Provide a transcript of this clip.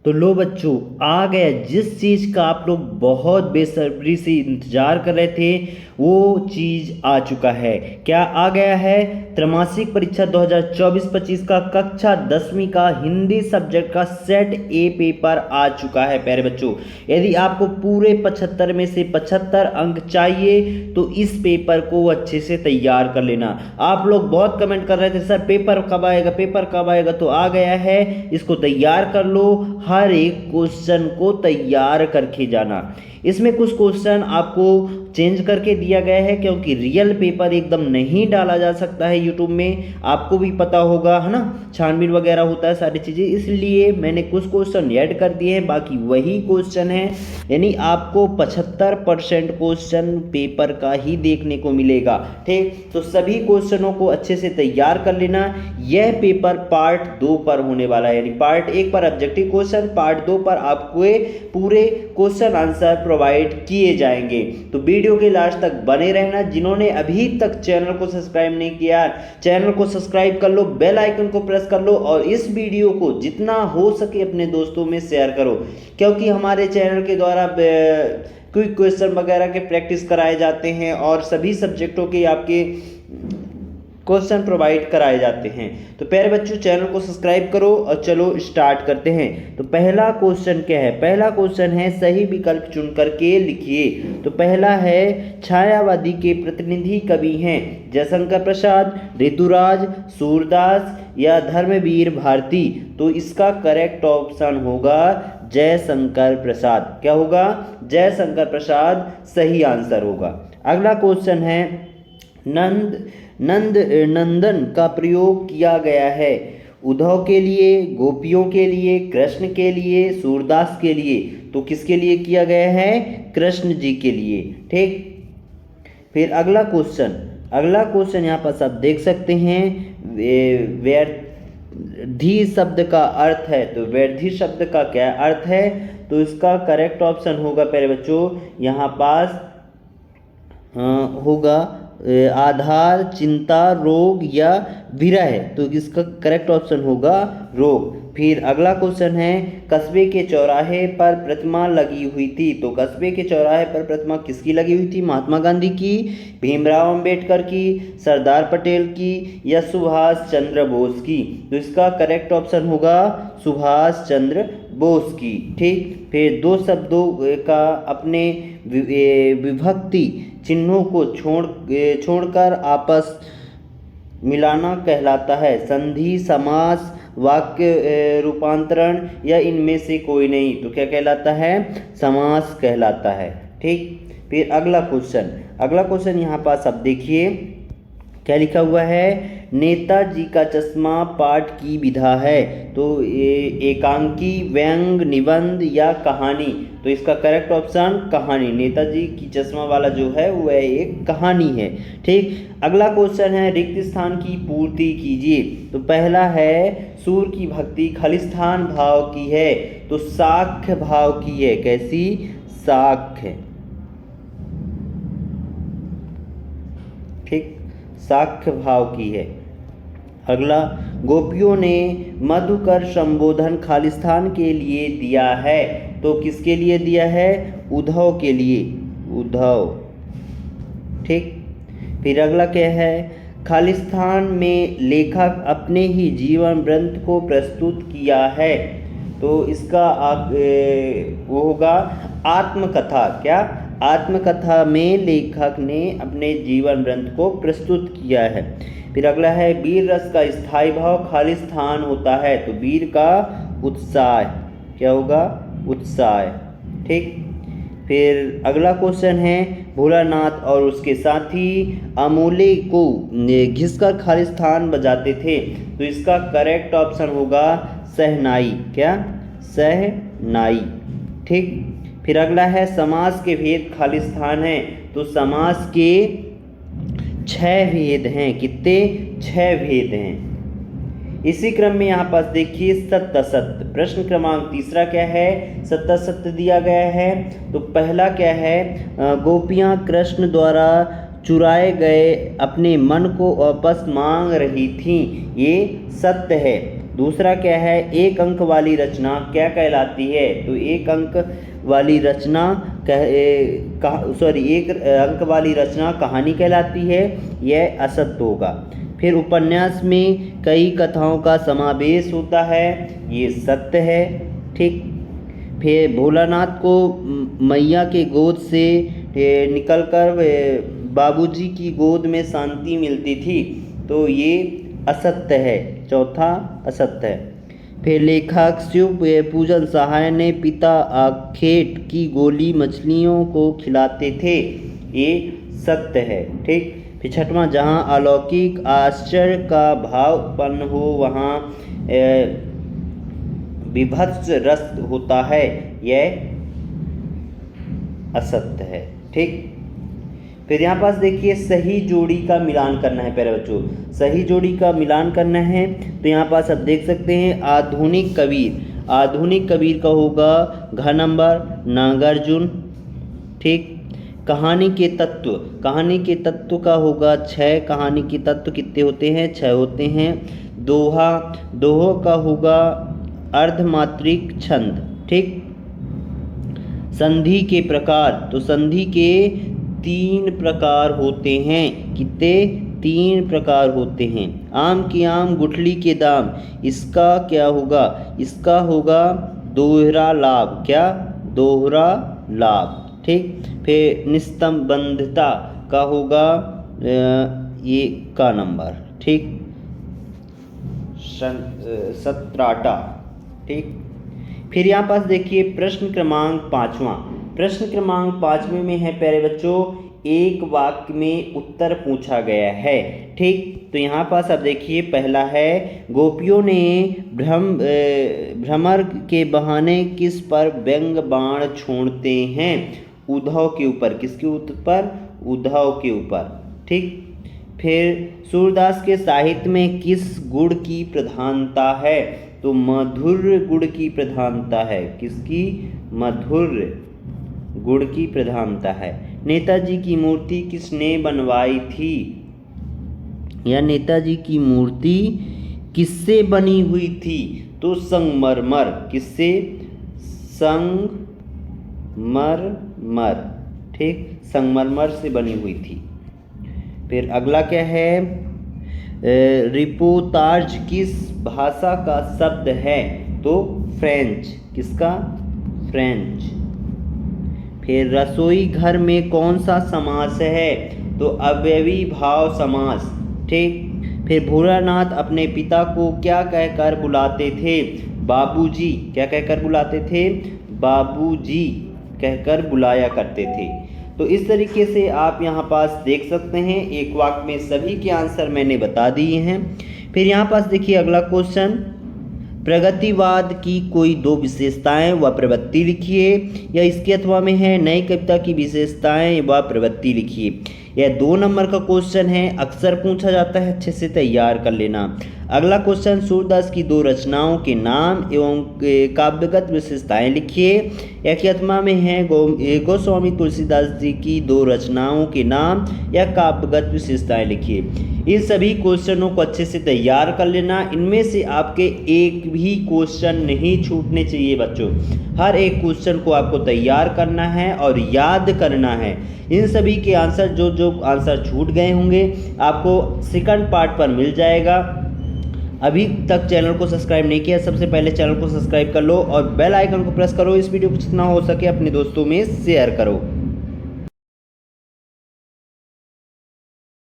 तो लो बच्चों, आ गया जिस चीज़ का आप लोग बहुत बेसब्री से इंतजार कर रहे थे, वो चीज़ आ चुका है। क्या आ गया है? त्रैमासिक परीक्षा 2024-25 का कक्षा 10वीं का हिंदी सब्जेक्ट का सेट ए पेपर आ चुका है प्यारे बच्चों। यदि आपको पूरे 75 में से 75 अंक चाहिए तो इस पेपर को अच्छे से तैयार कर लेना। आप लोग बहुत कमेंट कर रहे थे सर पेपर कब आएगा, पेपर कब आएगा, तो आ गया है, इसको तैयार कर लो। हर एक क्वेश्चन को तैयार करके जाना। इसमें कुछ क्वेश्चन आपको चेंज करके दिया गया है क्योंकि रियल पेपर एकदम नहीं डाला जा सकता है यूट्यूब में, आपको भी पता होगा है ना, छानबीन वगैरह होता है सारी चीज़ें, इसलिए मैंने कुछ क्वेश्चन ऐड कर दिए हैं, बाकी वही क्वेश्चन है। यानी आपको 75% क्वेश्चन पेपर का ही देखने को मिलेगा। ठीक, तो सभी क्वेश्चनों को अच्छे से तैयार कर लेना। यह पेपर पार्ट 2 पर होने वाला है, यानी पार्ट 1 पर ऑब्जेक्टिव क्वेश्चन, पार्ट 2 पर आपको पूरे क्वेश्चन आंसर प्रोवाइड किए जाएंगे। तो वीडियो के लास्ट तक बने रहना। जिन्होंने अभी तक चैनल को सब्सक्राइब नहीं किया, चैनल को सब्सक्राइब कर लो, बेल आइकन को प्रेस कर लो और इस वीडियो को जितना हो सके अपने दोस्तों में शेयर करो, क्योंकि हमारे चैनल के द्वारा क्विक क्वेश्चन वगैरह के प्रैक्टिस कराए जाते हैं और सभी सब्जेक्टों के आपके क्वेश्चन प्रोवाइड कराए जाते हैं। तो प्यारे बच्चों, चैनल को सब्सक्राइब करो और चलो स्टार्ट करते हैं। तो पहला क्वेश्चन क्या है? पहला क्वेश्चन है सही विकल्प चुन करके लिखिए। तो पहला है छायावादी के प्रतिनिधि कवि हैं जयशंकर प्रसाद, ऋतुराज, सूरदास या धर्मवीर भारती। तो इसका करेक्ट ऑप्शन होगा जयशंकर प्रसाद। क्या होगा? जयशंकर प्रसाद सही आंसर होगा। अगला क्वेश्चन है नंदन का प्रयोग किया गया है उद्धव के लिए, गोपियों के लिए, कृष्ण के लिए, सूरदास के लिए। तो किसके लिए किया गया है? कृष्ण जी के लिए। ठीक, फिर अगला क्वेश्चन यहाँ पर आप देख सकते हैं, व्यर्थी शब्द का अर्थ है। तो व्यर्थी शब्द का क्या अर्थ है? तो इसका करेक्ट ऑप्शन होगा प्यारे बच्चों यहाँ पास होगा आधार, चिंता, रोग या विरह। तो इसका करेक्ट ऑप्शन होगा रोग। फिर अगला क्वेश्चन है कस्बे के चौराहे पर प्रतिमा लगी हुई थी। तो कस्बे के चौराहे पर प्रतिमा किसकी लगी हुई थी? महात्मा गांधी की, भीमराव अंबेडकर की, सरदार पटेल की या सुभाष चंद्र बोस की। तो इसका करेक्ट ऑप्शन होगा सुभाष चंद्र बोस की। ठीक, फिर दो शब्दों का अपने विभक्ति चिन्हों को छोड़कर आपस मिलाना कहलाता है संधि, समास, वाक्य रूपांतरण या इनमें से कोई नहीं। तो क्या कहलाता है? समास कहलाता है। ठीक, फिर अगला क्वेश्चन यहाँ पास आप देखिए क्या लिखा हुआ है, नेताजी का चश्मा पाठ की विधा है। तो एकांकी, व्यंग, निबंध या कहानी। तो इसका करेक्ट ऑप्शन कहानी। नेताजी की चश्मा वाला जो है वह एक कहानी है। ठीक, अगला क्वेश्चन है रिक्त स्थान की पूर्ति कीजिए। तो पहला है सूर की भक्ति खलिस्तान भाव की है। तो साख्य भाव की है। कैसी? साख्य। ठीक, साख्य भाव की है। अगला, गोपियों ने मधुकर संबोधन खालिस्तान के लिए दिया है। तो किसके लिए दिया है? उद्धव के लिए। उद्धव। ठीक, फिर अगला क्या है, खालिस्तान में लेखक अपने ही जीवन वृत्त को प्रस्तुत किया है। तो इसका वो होगा आत्मकथा। क्या? आत्मकथा में लेखक ने अपने जीवन वृत्त को प्रस्तुत किया है। फिर अगला है वीर रस का स्थायी भाव खालिस्तान होता है। तो वीर का उत्साह। क्या होगा? उत्साह। ठीक, फिर अगला क्वेश्चन है भोलानाथ और उसके साथी अमोले को घिसकर खालिस्तान बजाते थे। तो इसका करेक्ट ऑप्शन होगा शहनाई। क्या? शहनाई। ठीक, फिर अगला है समास के भेद खालिस्तान है। तो समास के 6 भेद हैं। कितने? 6 भेद हैं। इसी क्रम में यहाँ पास देखिए सत्य असत्य। प्रश्न क्रमांक तीसरा क्या है? सत्य असत्य दिया गया है। तो पहला क्या है, गोपियाँ कृष्ण द्वारा चुराए गए अपने मन को वापस मांग रही थीं। ये सत्य है। दूसरा क्या है, एक अंक वाली रचना क्या कहलाती है? तो एक अंक वाली रचना एक अंक वाली रचना कहानी कहलाती है, यह असत्य होगा। फिर उपन्यास में कई कथाओं का समावेश होता है, ये सत्य है। ठीक। फिर भोलानाथ को मैया के गोद से निकलकर बाबूजी की गोद में शांति मिलती थी, तो ये असत्य है, चौथा असत्य है। फिर लेखक शिव पूजन सहाय ने पिता आखेट की गोली मछलियों को खिलाते थे, ये सत्य है। ठीक। फिर छठवां, जहाँ अलौकिक आश्चर्य का भाव उत्पन्न हो वहाँ विभत्स रस होता है, यह असत्य है। ठीक। फिर यहाँ पास देखिए सही जोड़ी का मिलान करना है प्यारे बच्चों, सही जोड़ी का मिलान करना है। तो यहाँ पास आप देख सकते हैं आधुनिक कबीर, आधुनिक कबीर का होगा घ नंबर नागार्जुन। ठीक। कहानी के तत्व, कहानी के तत्व का होगा 6, कहानी के तत्व कितने होते हैं? 6 होते हैं। दोहा, दोहा का होगा अर्धमात्रिक छंद। ठीक। संधि के प्रकार, तो संधि के 3 प्रकार होते हैं, कितने? 3 प्रकार होते हैं। आम की आम गुठली के दाम, इसका क्या होगा? इसका होगा दोहरा लाभ, क्या? दोहरा लाभ। ठीक। फिर निस्तंबंधता का होगा ये का नंबर। ठीक। सत्राटा। ठीक। फिर यहाँ पास देखिए प्रश्न क्रमांक 5वां, प्रश्न क्रमांक 5वें में है प्यारे बच्चों, एक वाक्य में उत्तर पूछा गया है। ठीक। तो यहाँ पास आप देखिए पहला है, गोपियों ने भ्रमर के बहाने किस पर व्यंग बाण छोड़ते हैं? उद्धव के ऊपर। किसके ऊपर? उद्धव के ऊपर। ठीक। फिर सूरदास के साहित्य में किस गुण की प्रधानता है? तो मधुर गुण की प्रधानता है। किसकी? मधुर गुण की प्रधानता है। नेताजी की मूर्ति किसने बनवाई थी? या नेताजी की मूर्ति किससे बनी हुई थी? तो संगमरमर। किससे? संगमरमर। ठीक। संगमरमर से बनी हुई थी। फिर अगला क्या है, रिपोर्टाज किस भाषा का शब्द है? तो फ्रेंच। किसका? फ्रेंच। फिर रसोई घर में कौन सा समास है? तो अव्ययी भाव समास। ठीक। फिर भोलानाथ अपने पिता को क्या कहकर बुलाते थे? बाबूजी। क्या कहकर बुलाते थे? बाबूजी कहकर बुलाया करते थे। तो इस तरीके से आप यहाँ पास देख सकते हैं, एक वाक्य में सभी के आंसर मैंने बता दिए हैं। फिर यहाँ पास देखिए अगला क्वेश्चन, प्रगतिवाद की कोई 2 विशेषताएं व प्रवृत्ति लिखिए। या इसके अथवा में है नई कविता की विशेषताएं व प्रवृत्ति लिखिए। यह 2 नंबर का क्वेश्चन है, अक्सर पूछा जाता है, अच्छे से तैयार कर लेना। अगला क्वेश्चन, सूरदास की 2 रचनाओं के नाम एवं काव्यगत विशेषताएं लिखिए। या के अथवा में है गोस्वामी तुलसीदास जी की 2 रचनाओं के नाम या काव्यगत विशेषताएं लिखिए। इन सभी क्वेश्चनों को अच्छे से तैयार कर लेना। इनमें से आपके एक भी क्वेश्चन नहीं छूटने चाहिए बच्चों। हर एक क्वेश्चन को आपको तैयार करना है और याद करना है। इन सभी के आंसर जो आंसर छूट गए होंगे आपको सेकंड पार्ट पर मिल जाएगा। अभी तक चैनल को सब्सक्राइब नहीं किया, सबसे पहले चैनल को सब्सक्राइब कर लो और बेल आइकन को प्रेस करो। इस वीडियो को जितना हो सके अपने दोस्तों में शेयर करो।